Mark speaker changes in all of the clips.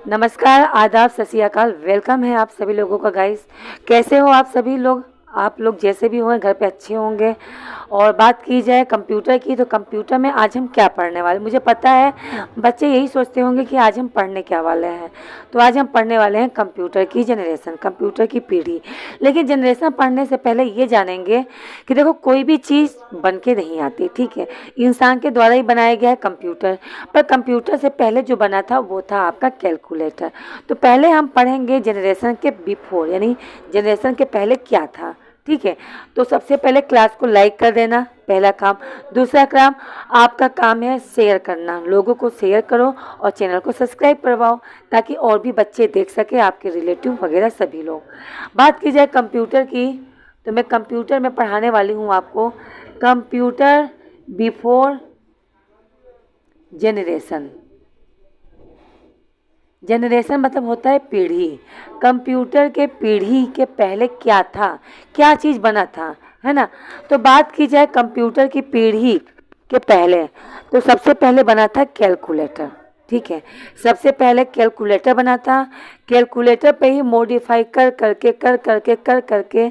Speaker 1: नमस्कार, आदाब, सत श्री अकाल। वेलकम है आप सभी लोगों का गाइस। कैसे हो आप सभी लोग? आप लोग जैसे भी हों घर पे अच्छे होंगे। और बात की जाए कंप्यूटर की, तो कंप्यूटर में आज हम क्या पढ़ने वाले, मुझे पता है बच्चे यही सोचते होंगे कि आज हम पढ़ने क्या वाले हैं। तो आज हम पढ़ने वाले हैं कंप्यूटर की जनरेशन, कंप्यूटर की पीढ़ी। लेकिन जनरेशन पढ़ने से पहले ये जानेंगे कि देखो, कोई भी चीज़ बन के नहीं आती, ठीक है। इंसान के द्वारा ही बनाया गया है कंप्यूटर। पर कंप्यूटर से पहले जो बना था वो था आपका कैलकुलेटर। तो पहले हम पढ़ेंगे जनरेशन के बिफोर, यानी जनरेशन के पहले क्या था, ठीक है। तो सबसे पहले क्लास को लाइक कर देना, पहला काम। दूसरा काम, आपका काम है शेयर करना, लोगों को शेयर करो और चैनल को सब्सक्राइब करवाओ ताकि और भी बच्चे देख सके, आपके रिलेटिव वगैरह सभी लोग। बात की जाए कंप्यूटर की, तो मैं कंप्यूटर में पढ़ाने वाली हूँ आपको कंप्यूटर बिफोर जनरेशन। जनरेशन मतलब होता है पीढ़ी। कंप्यूटर के पीढ़ी के पहले क्या था, क्या चीज़ बना था, है ना। तो बात की जाए कंप्यूटर की पीढ़ी के पहले, तो सबसे पहले बना था कैलकुलेटर, ठीक है। सबसे पहले कैलकुलेटर बना था। कैलकुलेटर पे ही मॉडिफाई कर करके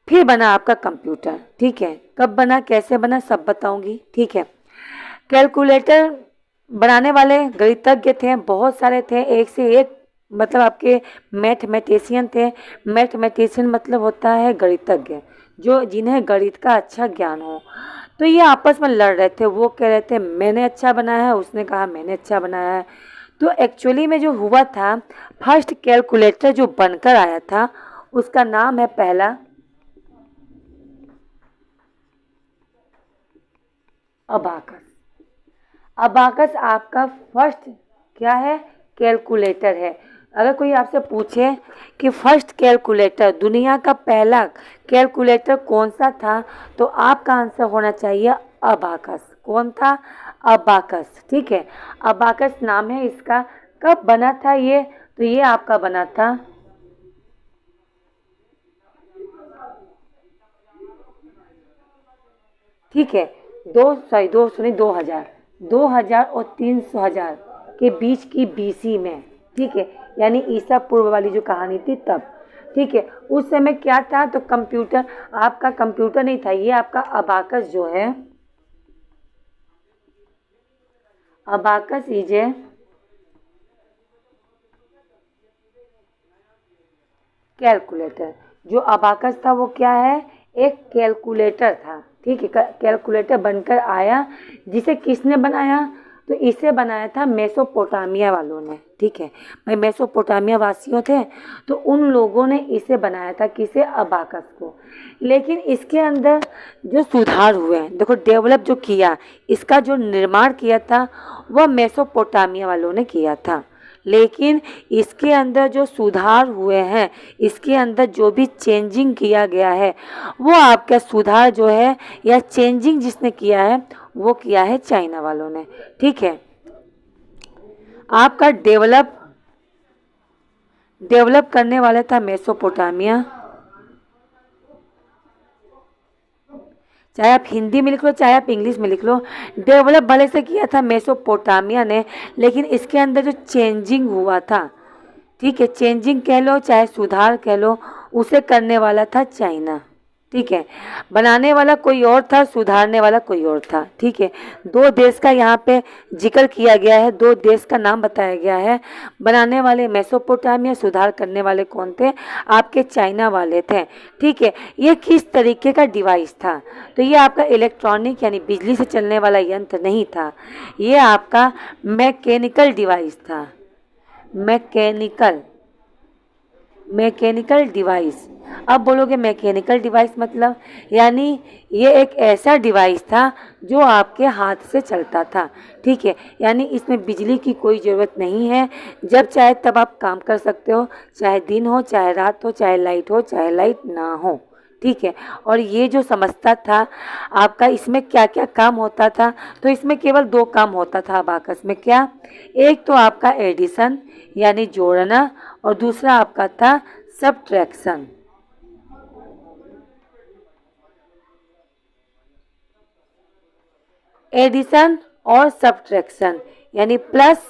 Speaker 1: फिर बना आपका कंप्यूटर, ठीक है। कब बना, कैसे बना, सब बताऊंगी, ठीक है। कैलकुलेटर बनाने वाले गणितज्ञ थे, बहुत सारे थे, एक से एक, मतलब आपके मैथमेटिशियन थे। मैथमेटिशियन मतलब होता है गणितज्ञ, जो जिन्हें गणित का अच्छा ज्ञान हो। तो ये आपस में लड़ रहे थे, वो कह रहे थे मैंने अच्छा बनाया है, उसने कहा मैंने अच्छा बनाया है। तो एक्चुअली में जो हुआ था, फर्स्ट कैलकुलेटर जो बनकर आया था उसका नाम है पहला अबाकस। अबाकस आपका फर्स्ट क्या है, कैलकुलेटर है। अगर कोई आपसे पूछे कि फर्स्ट कैलकुलेटर, दुनिया का पहला कैलकुलेटर कौन सा था, तो आपका आंसर होना चाहिए अबाकस। कौन था? अबाकस, ठीक है। अबाकस नाम है इसका। कब बना था ये? तो ये आपका बना था ठीक है, दो सुनी 2000 और 300 के बीच की बीसी में, ठीक है। यानी ईसा पूर्व वाली जो कहानी थी तब, ठीक है। उस समय क्या था, तो कंप्यूटर, आपका कंप्यूटर नहीं था, ये आपका अबाकस जो है, अबाकस इज ए कैलकुलेटर। जो अबाकस था वो क्या है, एक कैलकुलेटर था, ठीक है। कैलकुलेटर बनकर आया। जिसे किसने बनाया, तो इसे बनाया था मेसोपोटामिया वालों ने, ठीक है। भाई मेसोपोटामिया वासियों थे, तो उन लोगों ने इसे बनाया था, किसे, अबाकस को। लेकिन इसके अंदर जो सुधार हुए हैं, देखो डेवलप जो किया, इसका जो निर्माण किया था वह मेसोपोटामिया वालों ने किया था। लेकिन इसके अंदर जो सुधार हुए हैं, इसके अंदर जो भी चेंजिंग किया गया है, वो आपका सुधार जो है या चेंजिंग जिसने किया है वो किया है चाइना वालों ने, ठीक है। आपका डेवलप करने वाला था मेसोपोटामिया। चाहे आप हिंदी में लिख लो, चाहे आप इंग्लिश में लिख लो, डेवलप भले से किया था मेसोपोटामिया ने, लेकिन इसके अंदर जो चेंजिंग हुआ था, ठीक है, चेंजिंग कह लो चाहे सुधार कह लो, उसे करने वाला था चाइना, ठीक है। बनाने वाला कोई और था, सुधारने वाला कोई और था, ठीक है। दो देश का यहाँ पे जिक्र किया गया है, दो देश का नाम बताया गया है। बनाने वाले मेसोपोटामिया, सुधार करने वाले कौन थे, आपके चाइना वाले थे, ठीक है। ये किस तरीके का डिवाइस था, तो ये आपका इलेक्ट्रॉनिक यानी बिजली से चलने वाला यंत्र नहीं था, ये आपका मैकेनिकल डिवाइस था। Mechanical mechanical device. अब बोलोगे मैकेनिकल डिवाइस मतलब, यानी ये एक ऐसा डिवाइस था जो आपके हाथ से चलता था, ठीक है। यानी इसमें बिजली की कोई ज़रूरत नहीं है, जब चाहे तब आप काम कर सकते हो, चाहे दिन हो, चाहे रात हो, चाहे लाइट हो, चाहे लाइट ना हो, ठीक है। और ये जो समझता था आपका, इसमें क्या क्या काम होता था, तो इसमें केवल दो काम होता था अबाकस में। क्या? एक तो आपका एडिशन यानी जोड़ना, और दूसरा आपका था सबट्रैक्शन। एडिशन और सबट्रैक्शन यानी प्लस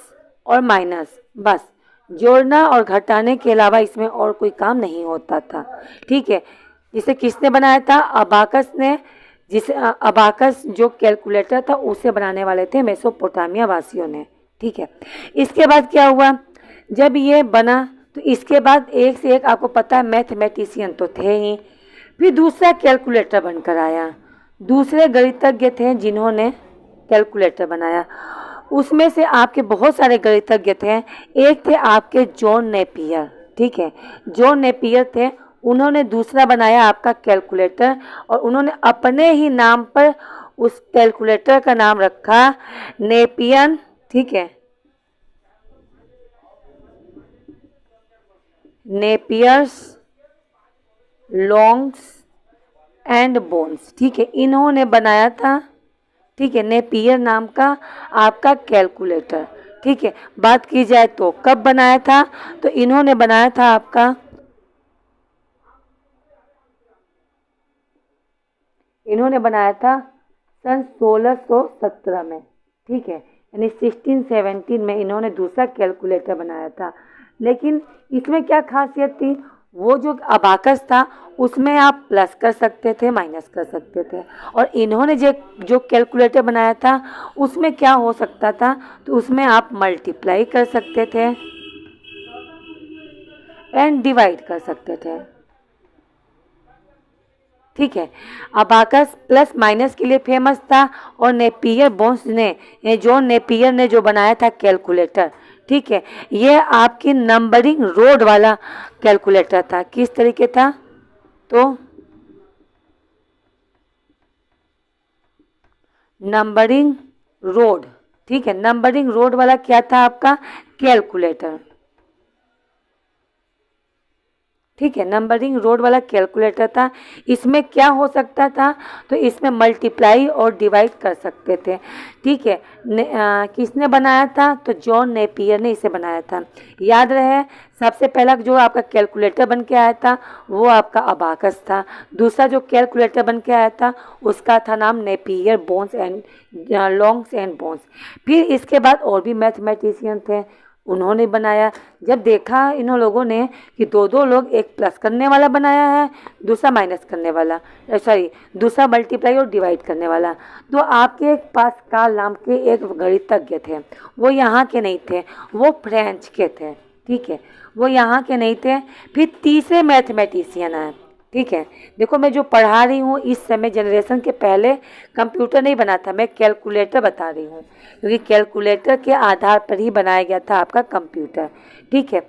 Speaker 1: और माइनस, बस जोड़ना और घटाने के अलावा इसमें और कोई काम नहीं होता था। ठीक है, जिसे किसने बनाया था? अबाकस ने। जिसे अबाकस जो कैलकुलेटर था उसे बनाने वाले थे मेसोपोटामिया वासियों ने। ठीक है, इसके बाद क्या हुआ? जब ये बना तो इसके बाद एक से एक आपको पता है मैथमेटिशियन तो थे ही, फिर दूसरा कैलकुलेटर बनकर आया। दूसरे गणितज्ञ थे जिन्होंने कैलकुलेटर बनाया। उसमें से आपके बहुत सारे गणितज्ञ थे। एक थे आपके जॉन नेपियर। ठीक है, जॉन नेपियर थे, उन्होंने दूसरा बनाया आपका कैलकुलेटर और उन्होंने अपने ही नाम पर उस कैलकुलेटर का नाम रखा नेपियन। ठीक है, नेपियर्स लॉन्ग्स एंड बोन्स। ठीक है, इन्होंने बनाया था। ठीक है, नेपियर नाम का आपका कैलकुलेटर। ठीक है, बात की जाए तो कब बनाया था? तो इन्होंने बनाया था आपका, इन्होंने बनाया था सन 1617 में। ठीक है, यानी 1617 में इन्होंने दूसरा कैलकुलेटर बनाया था। लेकिन इसमें क्या खासियत थी? वो जो अबाकस था उसमें आप प्लस कर सकते थे, माइनस कर सकते थे, और इन्होंने जो जो कैलकुलेटर बनाया था उसमें क्या हो सकता था? तो उसमें आप मल्टीप्लाई कर सकते थे एंड डिवाइड कर सकते थे। ठीक है, अबाकस प्लस माइनस के लिए फेमस था और नेपियर बोन्स ने, जॉन नेपियर ने जो बनाया था कैलकुलेटर, ठीक है, ये आपकी नंबरिंग रोड वाला कैलकुलेटर था। किस तरीके था? तो नंबरिंग रोड। ठीक है, नंबरिंग रोड वाला क्या था आपका? कैलकुलेटर। ठीक है, नंबरिंग रोड वाला कैलकुलेटर था। इसमें क्या हो सकता था? तो इसमें मल्टीप्लाई और डिवाइड कर सकते थे। ठीक है, किसने बनाया था? तो जॉन नेपियर ने इसे बनाया था। याद रहे, सबसे पहला जो आपका कैलकुलेटर बन के आया था वो आपका अबाकस था। दूसरा जो कैलकुलेटर बन के आया था उसका था नाम Napier bones and longs and bones. फिर इसके बाद और भी मैथमेटिशियन थे, उन्होंने बनाया। जब देखा इन लोगों ने कि दो दो लोग, एक प्लस करने वाला बनाया है, दूसरा माइनस करने वाला, सॉरी दूसरा मल्टीप्लाई और डिवाइड करने वाला, तो आपके पास्कल नाम के एक गणितज्ञ थे। वो यहाँ के नहीं थे, वो फ्रेंच के थे। ठीक है, वो यहाँ के नहीं थे। फिर तीसरे मैथमेटिशियन आए। ठीक है, देखो मैं जो पढ़ा रही हूँ इस समय जनरेशन के पहले कंप्यूटर नहीं बना था, मैं कैलकुलेटर बता रही हूँ, क्योंकि कैलकुलेटर के आधार पर ही बनाया गया था आपका कंप्यूटर। ठीक है,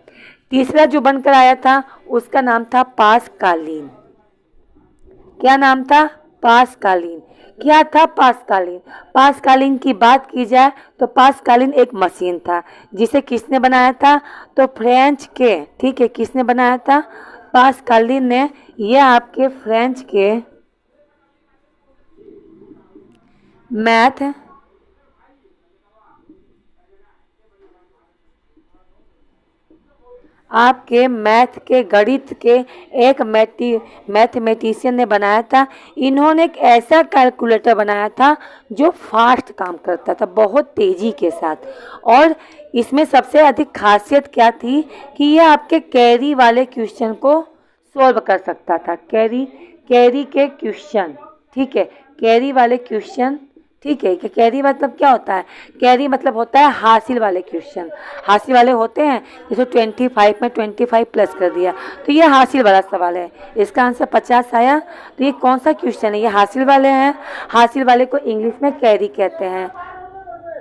Speaker 1: तीसरा जो बनकर आया था उसका नाम था पास्कालिन। क्या नाम था? पास्कालिन। क्या था पास्कालिन? पास्कालिन की बात की जाए तो पास्कालिन एक मशीन था जिसे किसने बनाया था? तो फ्रेंच के। ठीक है, किसने बनाया था? पास्कालिन ने। ये आपके फ्रेंच के मैथ आपके मैथ के गणित के एक मैथमेटिशियन ने बनाया था। इन्होंने एक ऐसा कैलकुलेटर बनाया था जो फास्ट काम करता था, बहुत तेज़ी के साथ। और इसमें सबसे अधिक खासियत क्या थी कि ये आपके कैरी वाले क्वेश्चन को सॉल्व कर सकता था। कैरी कैरी के क्वेश्चन। ठीक है, कैरी वाले क्वेश्चन। ठीक है, कि कैरी मतलब क्या होता है? कैरी मतलब होता है हासिल वाले क्वेश्चन। हासिल वाले होते हैं, जैसे 25 में 25 प्लस कर दिया तो ये हासिल वाला सवाल है, इसका आंसर 50 आया, तो ये कौन सा क्वेश्चन है? ये हासिल वाले हैं। हासिल वाले को इंग्लिश में कैरी कहते हैं,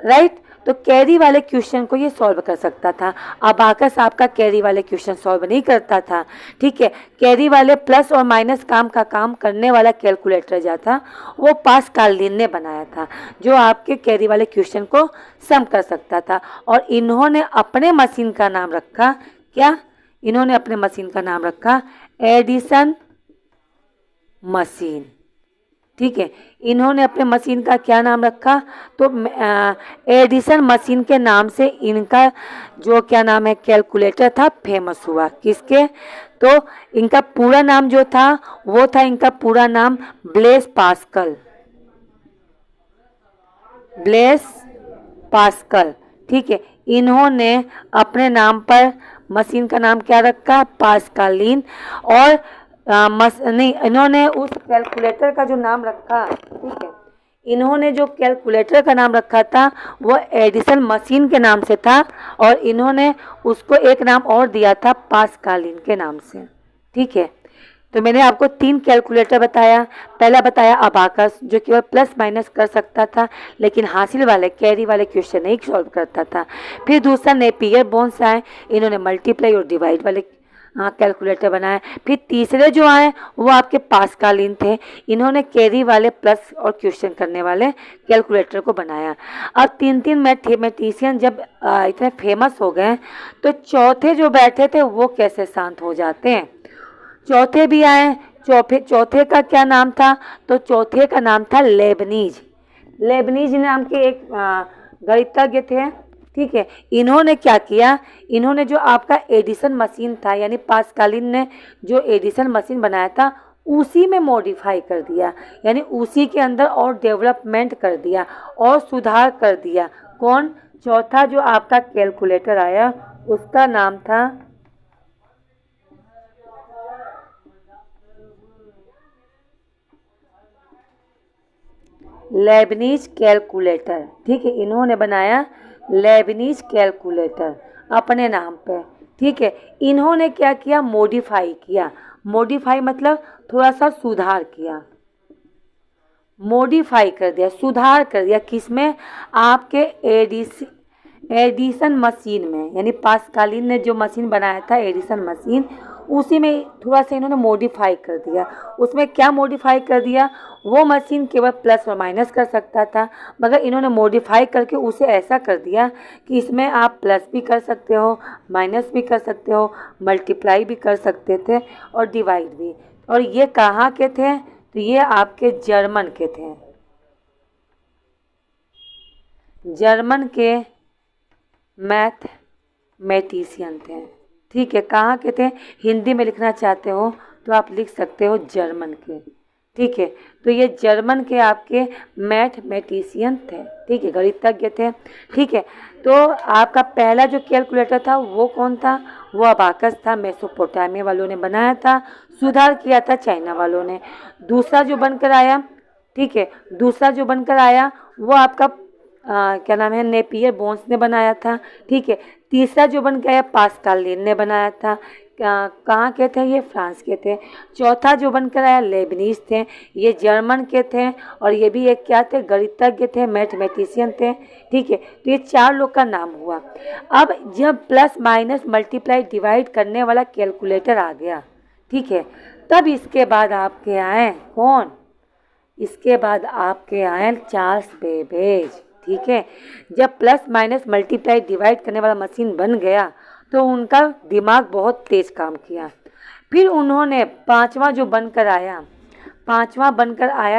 Speaker 1: राइट। तो कैरी वाले क्वेश्चन को ये सॉल्व कर सकता था। अबाकस आपका कैरी वाले क्वेश्चन सॉल्व नहीं करता था। ठीक है, कैरी वाले प्लस और माइनस काम का काम करने वाला कैलकुलेटर जो था वो पास्कालिन ने बनाया था, जो आपके कैरी वाले क्वेश्चन को सम कर सकता था। और इन्होंने अपने मशीन का नाम रखा क्या? इन्होंने अपने मशीन का नाम रखा एडिसन मशीन। ठीक है, इन्होंने अपने मशीन का क्या नाम रखा? तो एडिसन मशीन के नाम से इनका जो क्या नाम है कैलकुलेटर था फेमस हुआ। किसके? तो इनका पूरा नाम जो था वो था, इनका पूरा नाम ब्लेस पास्कल। Blaise Pascal. ठीक है। इन्होंने अपने नाम पर मशीन का नाम क्या रखा? पास्कालिन। और नहीं, इन्होंने उस कैलकुलेटर का जो नाम रखा, ठीक है, इन्होंने जो कैलकुलेटर का नाम रखा था वो एडिसन मशीन के नाम से था, और इन्होंने उसको एक नाम और दिया था पास्कालिन के नाम से, ठीक है। तो मैंने आपको 3 कैलकुलेटर बताया। पहला बताया अबाकस, जो केवल प्लस माइनस कर सकता था, लेकिन हासिल वाले कैरी वाले क्वेश्चन नहीं सॉल्व करता था। फिर दूसरा नेपियर बोन्स आए, इन्होंने मल्टीप्लाई और डिवाइड वाले कैलकुलेटर बनाए। फिर तीसरे जो आए वो आपके पास्कालिन थे, इन्होंने कैरी वाले प्लस और क्वेश्चन करने वाले कैलकुलेटर को बनाया। अब 3 मैथमेटिशियन जब इतने फेमस हो गए, तो चौथे जो बैठे थे वो कैसे शांत हो जाते हैं। चौथे भी आए। चौथे का क्या नाम था? तो चौथे का नाम था लेबनीज। लेबनीज नाम के एक गणितज्ञ थे, ठीक है। इन्होंने क्या किया? इन्होंने जो आपका एडिसन मशीन था, यानी पास्कालिन ने जो एडिसन मशीन बनाया था उसी में मॉडिफाई कर दिया, यानी उसी के अंदर और डेवलपमेंट कर दिया और सुधार कर दिया। कौन? चौथा जो आपका कैलकुलेटर आया उसका नाम था लेबनीज कैलकुलेटर, ठीक है। इन्होंने बनाया लेबनीज कैलकुलेटर अपने नाम पे, ठीक है। इन्होंने क्या किया? मॉडिफाई किया। मॉडिफाई मतलब थोड़ा सा सुधार किया, मॉडिफाई कर दिया, सुधार कर दिया। किसमें? आपके एडिसन मशीन में, यानी पास्कालिन ने जो मशीन बनाया था एडिसन मशीन, उसी में थोड़ा सा इन्होंने मॉडिफाई कर दिया। उसमें क्या मॉडिफाई कर दिया? वो मशीन केवल प्लस और माइनस कर सकता था, मगर इन्होंने मॉडिफाई करके उसे ऐसा कर दिया कि इसमें आप प्लस भी कर सकते हो, माइनस भी कर सकते हो, मल्टीप्लाई भी कर सकते थे और डिवाइड भी। और ये कहाँ के थे? तो ये आपके जर्मन के थे, जर्मन के मैथमेटिशियन थे, ठीक है। कहाँ के थे? हिंदी में लिखना चाहते हो तो आप लिख सकते हो जर्मन के, ठीक है। तो ये जर्मन के आपके मैथमेटिशियन थे, ठीक है, गणितज्ञ थे, ठीक है। तो आपका पहला जो कैलकुलेटर था वो कौन था? वो अबाकस था, मेसोपोटामिया वालों ने बनाया था, सुधार किया था चाइना वालों ने। दूसरा जो बनकर आया, ठीक है, दूसरा जो बनकर आया वो आपका क्या नाम है, नेपियर बोन्स ने बनाया था, ठीक है। तीसरा जो बन के आया पास्कालिन ने बनाया था, कहाँ के थे? ये फ्रांस के थे। चौथा जो बनकर आया लेबनीज थे, ये जर्मन के थे, और ये भी एक क्या थे? गणितज्ञ थे, मैथमेटिशियन थे, ठीक है। तो ये 4 लोग का नाम हुआ। अब जब प्लस माइनस मल्टीप्लाई डिवाइड करने वाला कैलकुलेटर आ गया, ठीक है, तब इसके बाद आपके आए कौन? इसके बाद आपके आए चार्ल्स बेबेज, ठीक है। जब प्लस माइनस मल्टीप्लाई डिवाइड करने वाला मशीन बन गया तो उनका दिमाग बहुत तेज काम किया। फिर उन्होंने पांचवा जो बनकर आया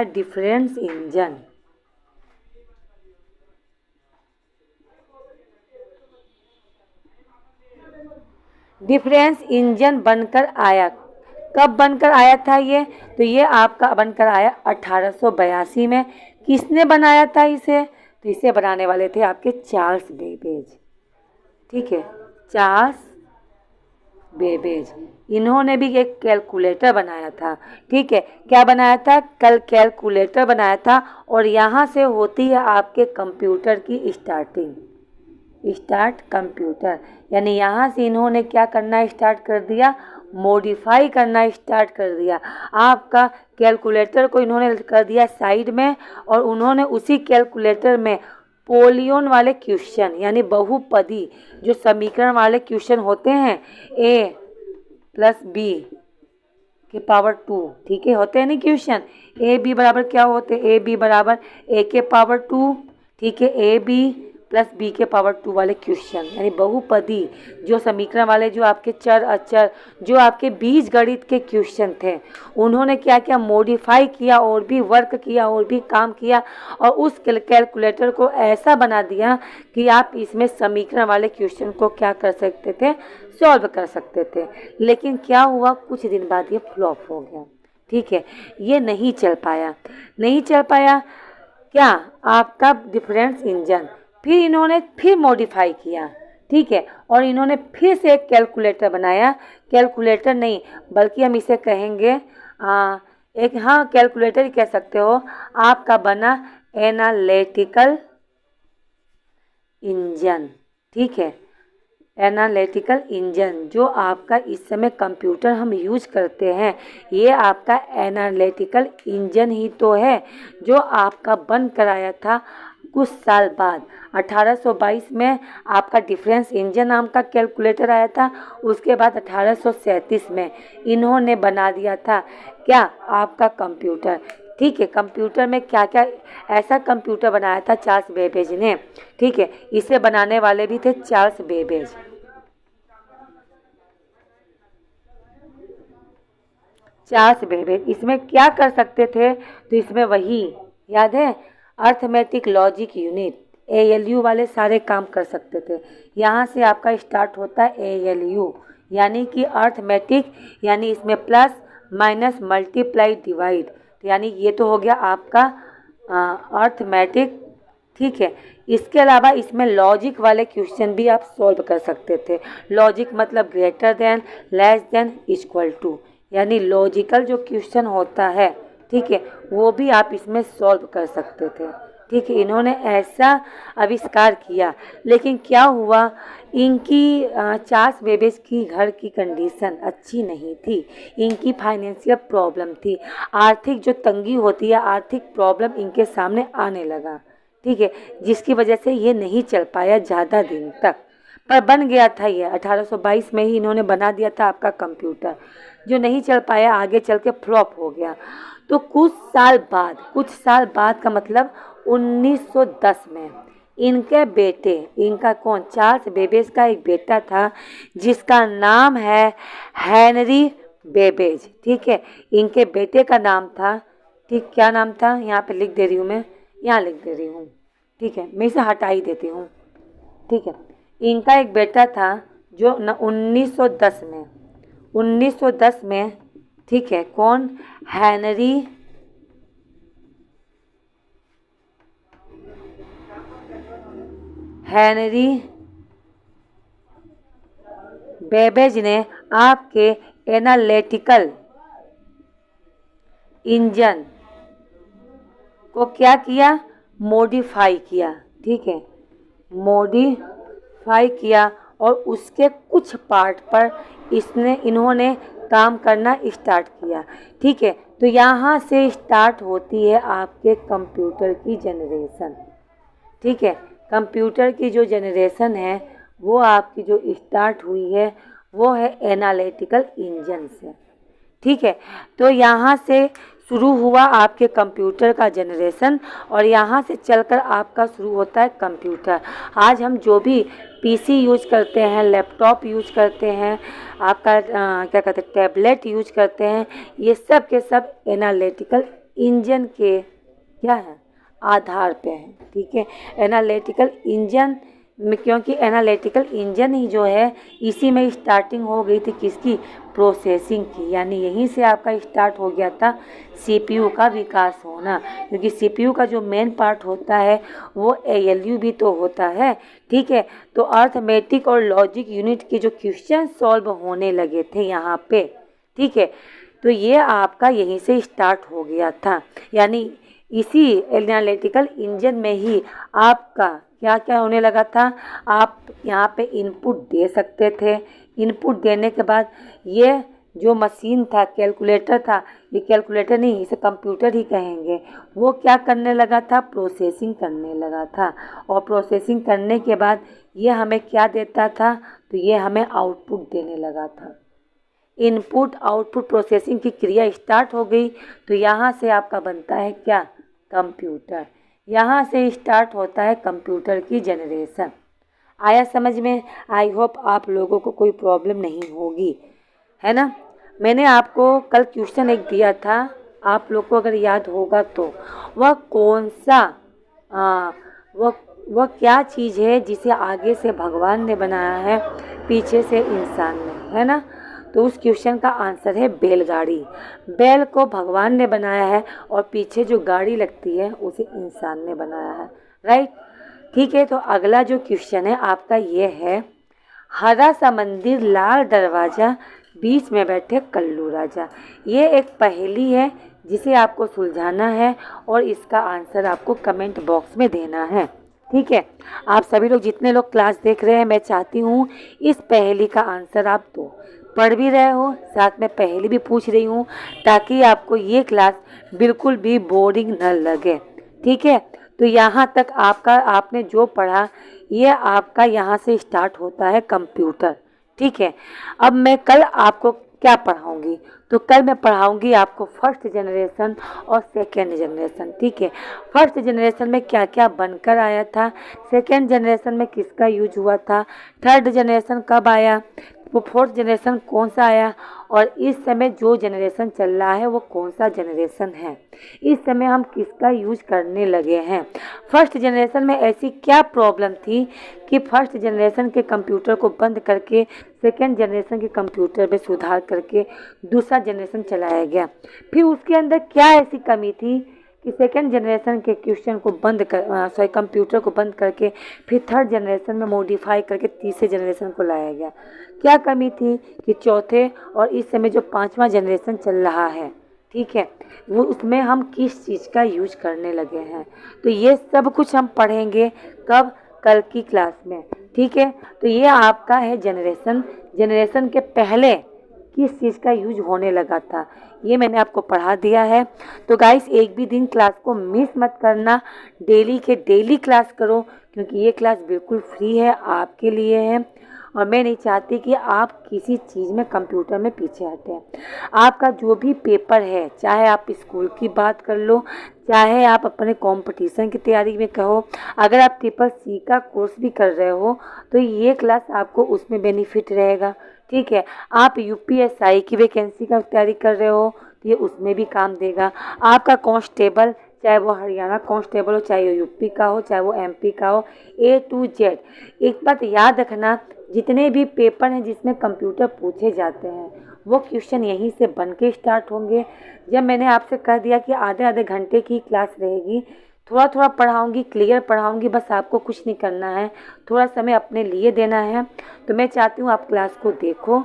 Speaker 1: डिफरेंस इंजन। डिफरेंस इंजन बनकर आया। कब बनकर आया था ये? तो ये आपका बनकर आया 1882 में। किसने बनाया था इसे? तो इसे बनाने वाले थे आपके चार्ल्स बेबेज, ठीक है, चार्ल्स बेबेज। इन्होंने भी एक कैलकुलेटर बनाया था, ठीक है। क्या बनाया था? कल कैलकुलेटर बनाया था। और यहाँ से होती है आपके कंप्यूटर की स्टार्टिंग, स्टार्ट कंप्यूटर, यानी यहाँ से इन्होंने क्या करना स्टार्ट कर दिया? मॉडिफाई करना स्टार्ट कर दिया। आपका कैलकुलेटर को इन्होंने कर दिया साइड में, और उन्होंने उसी कैलकुलेटर में पोलियन वाले क्वेश्चन, यानी बहुपदी जो समीकरण वाले क्वेश्चन होते हैं, a + b के पावर 2, ठीक है, होते हैं नहीं क्वेश्चन। ए बी बराबर क्या होते हैं? ए बी बराबर a के पावर 2, ठीक है, ए बी + b के पावर 2 वाले क्वेश्चन, यानी बहुपदी जो समीकरण वाले, जो आपके चर अचर, जो आपके बीज गणित के क्वेश्चन थे, उन्होंने क्या किया? मॉडिफाई किया और भी वर्क किया और भी काम किया, और उस कैलकुलेटर को ऐसा बना दिया कि आप इसमें समीकरण वाले क्वेश्चन को क्या कर सकते थे? सॉल्व कर सकते थे। लेकिन क्या हुआ? कुछ दिन बाद ये फ्लॉप हो गया, ठीक है, ये नहीं चल पाया। क्या? आपका डिफरेंस इंजन फिर इन्होंने फिर मॉडिफाई किया, ठीक है, और इन्होंने फिर से एक कैलकुलेटर बनाया। कैलकुलेटर नहीं बल्कि हम इसे कहेंगे एक, हाँ कैलकुलेटर ही कह सकते हो, आपका बना एनालिटिकल इंजन, ठीक है। एनालिटिकल इंजन जो आपका इस समय कंप्यूटर हम यूज करते हैं, ये आपका एनालिटिकल इंजन ही तो है जो आपका बन कराया था कुछ साल बाद। 1822 में आपका डिफरेंस इंजन नाम का कैलकुलेटर आया था। उसके बाद 1837 में इन्होंने बना दिया था क्या, आपका कंप्यूटर, ठीक है। कंप्यूटर में क्या क्या ऐसा कंप्यूटर बनाया था चार्ल्स बेबेज ने, ठीक है। इसे बनाने वाले भी थे चार्ल्स बेबेज। चार्ल्स बेबेज इसमें क्या कर सकते थे, तो इसमें वही याद है, अर्थमेटिक लॉजिक यूनिट ALU वाले सारे काम कर सकते थे। यहाँ से आपका स्टार्ट होता है ALU, यानी कि अर्थमेटिक, यानी इसमें प्लस माइनस मल्टीप्लाई डिवाइड, यानी ये तो हो गया आपका अर्थमेटिक, ठीक है। इसके अलावा इसमें लॉजिक वाले क्वेश्चन भी आप सॉल्व कर सकते थे। लॉजिक मतलब greater than, less than, equal to, यानी लॉजिकल जो क्वेश्चन होता है, ठीक है, वो भी आप इसमें सॉल्व कर सकते थे, ठीक है। इन्होंने ऐसा आविष्कार किया, लेकिन क्या हुआ, इनकी चार्ल्स बेबेज की घर की कंडीशन अच्छी नहीं थी, इनकी फाइनेंशियल प्रॉब्लम थी, आर्थिक जो तंगी होती है, आर्थिक प्रॉब्लम इनके सामने आने लगा, ठीक है, जिसकी वजह से ये नहीं चल पाया ज़्यादा दिन तक, पर बन गया था ये 1822 में ही इन्होंने बना दिया था आपका कंप्यूटर, जो नहीं चल पाया आगे चल के फ्लॉप हो गया। तो कुछ साल बाद का मतलब 1910 में इनके बेटे, इनका कौन, चार्ल्स बेबेज का एक बेटा था जिसका नाम है हेनरी बेबेज, ठीक है। इनके बेटे का नाम था, ठीक, क्या नाम था, यहाँ पे लिख दे रही हूँ मैं, यहाँ लिख दे रही हूँ, ठीक है, मैं इसे हटा ही देती हूँ, ठीक है। इनका एक बेटा था जो 1910 में, ठीक है, कौन, हेनरी बेबेज ने आपके एनालिटिकल इंजन को क्या किया, मॉडिफाई किया, ठीक है, मॉडिफाई किया, और उसके कुछ पार्ट पर इन्होंने काम करना स्टार्ट किया, ठीक है। तो यहाँ से स्टार्ट होती है आपके कंप्यूटर की जनरेशन, ठीक है। कंप्यूटर की जो जनरेशन है वो आपकी जो स्टार्ट हुई है वो है एनालिटिकल इंजन से, ठीक है। तो यहाँ से शुरू हुआ आपके कंप्यूटर का जनरेशन, और यहाँ से चलकर आपका शुरू होता है कंप्यूटर। आज हम जो भी PC यूज करते हैं, लैपटॉप यूज करते हैं, आपका क्या कहते हैं, टैबलेट यूज करते हैं, ये सब के सब एनालिटिकल इंजन के क्या है, आधार पे है, ठीक है। एनालिटिकल इंजन में, क्योंकि एनालिटिकल इंजन ही जो है इसी में स्टार्टिंग हो गई थी किसकी, प्रोसेसिंग की, यानी यहीं से आपका स्टार्ट हो गया था CPU का विकास होना, क्योंकि CPU का जो मेन पार्ट होता है वो ALU भी तो होता है, ठीक है। तो अर्थमेटिक और लॉजिक यूनिट के जो क्वेश्चन सॉल्व होने लगे थे यहाँ पे, ठीक है, तो ये आपका यहीं से स्टार्ट हो गया था, यानी इसी एनालिटिकल इंजन में ही आपका क्या क्या होने लगा था, आप यहाँ पे इनपुट दे सकते थे, इनपुट देने के बाद ये जो मशीन था, कैलकुलेटर था, ये कैलकुलेटर नहीं इसे कंप्यूटर ही कहेंगे, वो क्या करने लगा था, प्रोसेसिंग करने लगा था, और प्रोसेसिंग करने के बाद ये हमें क्या देता था, तो ये हमें आउटपुट देने लगा था। इनपुट आउटपुट प्रोसेसिंग की क्रिया स्टार्ट हो गई, तो यहाँ से आपका बनता है क्या, कंप्यूटर। यहाँ से स्टार्ट होता है कंप्यूटर की जनरेशन। आया समझ में? आई होप आप लोगों को कोई प्रॉब्लम नहीं होगी, है ना। मैंने आपको कल क्वेश्चन एक दिया था, आप लोग को अगर याद होगा तो, वह कौन सा वह क्या चीज़ है जिसे आगे से भगवान ने बनाया है, पीछे से इंसान ने, है ना। तो उस क्वेश्चन का आंसर है बैलगाड़ी। बैल को भगवान ने बनाया है और पीछे जो गाड़ी लगती है उसे इंसान ने बनाया है, राइट। ठीक है, तो अगला जो क्वेश्चन है आपका ये है, हरा सा मंदिर लाल दरवाजा बीच में बैठे कल्लू राजा। ये एक पहेली है जिसे आपको सुलझाना है और इसका आंसर आपको कमेंट बॉक्स में देना है। ठीक है, आप सभी लोग जितने लोग क्लास देख रहे हैं, मैं चाहती हूँ इस पहेली का आंसर आप दो। पढ़ भी रहे हो, साथ में पहेली भी पूछ रही हूँ, ताकि आपको ये क्लास बिल्कुल भी बोरिंग न लगे। ठीक है, तो यहाँ तक आपने जो पढ़ा, ये आपका यहाँ से स्टार्ट होता है कंप्यूटर। ठीक है, अब मैं कल आपको क्या पढ़ाऊंगी, तो कल मैं पढ़ाऊंगी आपको फर्स्ट जनरेशन और सेकेंड जनरेशन। ठीक है, फर्स्ट जनरेशन में क्या क्या बनकर आया था, सेकेंड जनरेशन में किसका यूज हुआ था, थर्ड जनरेशन कब आया, वो फोर्थ जनरेशन कौन सा आया, और इस समय जो जनरेशन चल रहा है वो कौन सा जनरेशन है, इस समय हम किसका यूज करने लगे हैं। फर्स्ट जनरेशन में ऐसी क्या प्रॉब्लम थी कि फर्स्ट जनरेशन के कंप्यूटर को बंद करके सेकेंड जनरेशन के कंप्यूटर में सुधार करके दूसरा जनरेशन चलाया गया। फिर उसके अंदर क्या ऐसी कमी थी कि सेकेंड जनरेशन के क्वेश्चन को कंप्यूटर को बंद करके फिर थर्ड जनरेशन में मॉडिफाई करके तीसरे जनरेशन को लाया गया। क्या कमी थी कि चौथे और इस समय जो पांचवा जनरेशन चल रहा है, ठीक है, वो उसमें हम किस चीज़ का यूज करने लगे हैं। तो ये सब कुछ हम पढ़ेंगे कब, कल की क्लास में। ठीक है, तो ये आपका है जनरेशन के पहले किस चीज़ का यूज होने लगा था, ये मैंने आपको पढ़ा दिया है। तो गाइस, एक भी दिन क्लास को मिस मत करना, डेली के डेली क्लास करो, क्योंकि ये क्लास बिल्कुल फ्री है, आपके लिए है। और मैं नहीं चाहती कि आप किसी चीज़ में कंप्यूटर में पीछे हटें। आपका जो भी पेपर है, चाहे आप स्कूल की बात कर लो, चाहे आप अपने कंपटीशन की तैयारी में कहो, अगर आप CCC का कोर्स भी कर रहे हो तो ये क्लास आपको उसमें बेनिफिट रहेगा। ठीक है, आप UPSI की वैकेंसी का तैयारी कर रहे हो तो ये उसमें भी काम देगा। आपका कांस्टेबल, चाहे वो हरियाणा कांस्टेबल हो, चाहे वो यूपी का हो, चाहे वो MP का हो, A to Z। एक बात याद रखना, जितने भी पेपर हैं जिसमें कंप्यूटर पूछे जाते हैं वो क्वेश्चन यहीं से बन के स्टार्ट होंगे। जब मैंने आपसे कह दिया कि आधे आधे घंटे की क्लास रहेगी, थोड़ा थोड़ा पढ़ाऊंगी, क्लियर पढ़ाऊंगी, बस आपको कुछ नहीं करना है, थोड़ा समय अपने लिए देना है। तो मैं चाहती हूँ आप क्लास को देखो,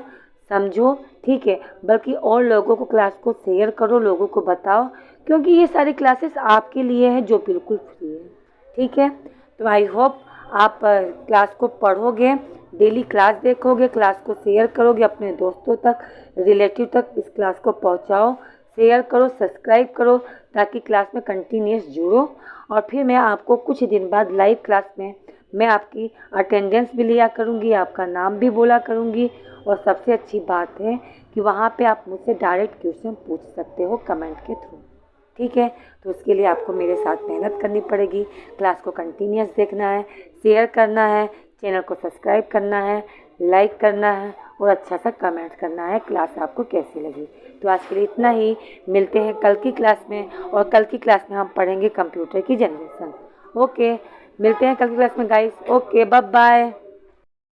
Speaker 1: समझो, ठीक है, बल्कि और लोगों को क्लास को शेयर करो, लोगों को बताओ, क्योंकि ये सारी क्लासेस आपके लिए है जो बिल्कुल फ्री है। ठीक है, तो आई होप आप क्लास को पढ़ोगे, डेली क्लास देखोगे, क्लास को शेयर करोगे अपने दोस्तों तक, रिलेटिव तक इस क्लास को पहुंचाओ, शेयर करो, सब्सक्राइब करो, ताकि क्लास में कंटिन्यूस जुड़ो। और फिर मैं आपको कुछ दिन बाद लाइव क्लास में मैं आपकी अटेंडेंस भी लिया करूँगी, आपका नाम भी बोला करूँगी, और सबसे अच्छी बात है कि वहाँ पे आप मुझसे डायरेक्ट क्वेश्चन पूछ सकते हो कमेंट के थ्रू। ठीक है, तो उसके लिए आपको मेरे साथ मेहनत करनी पड़ेगी, क्लास को कंटिन्यूस देखना है, शेयर करना है, चैनल को सब्सक्राइब करना है, लाइक करना है और अच्छा सा कमेंट करना है क्लास आपको कैसी लगी। तो आज के लिए इतना ही, मिलते हैं कल की क्लास में, और कल की क्लास में हम पढ़ेंगे कंप्यूटर की जनरेशन। ओके, मिलते हैं कल की क्लास में गाइस। Okay, bye bye.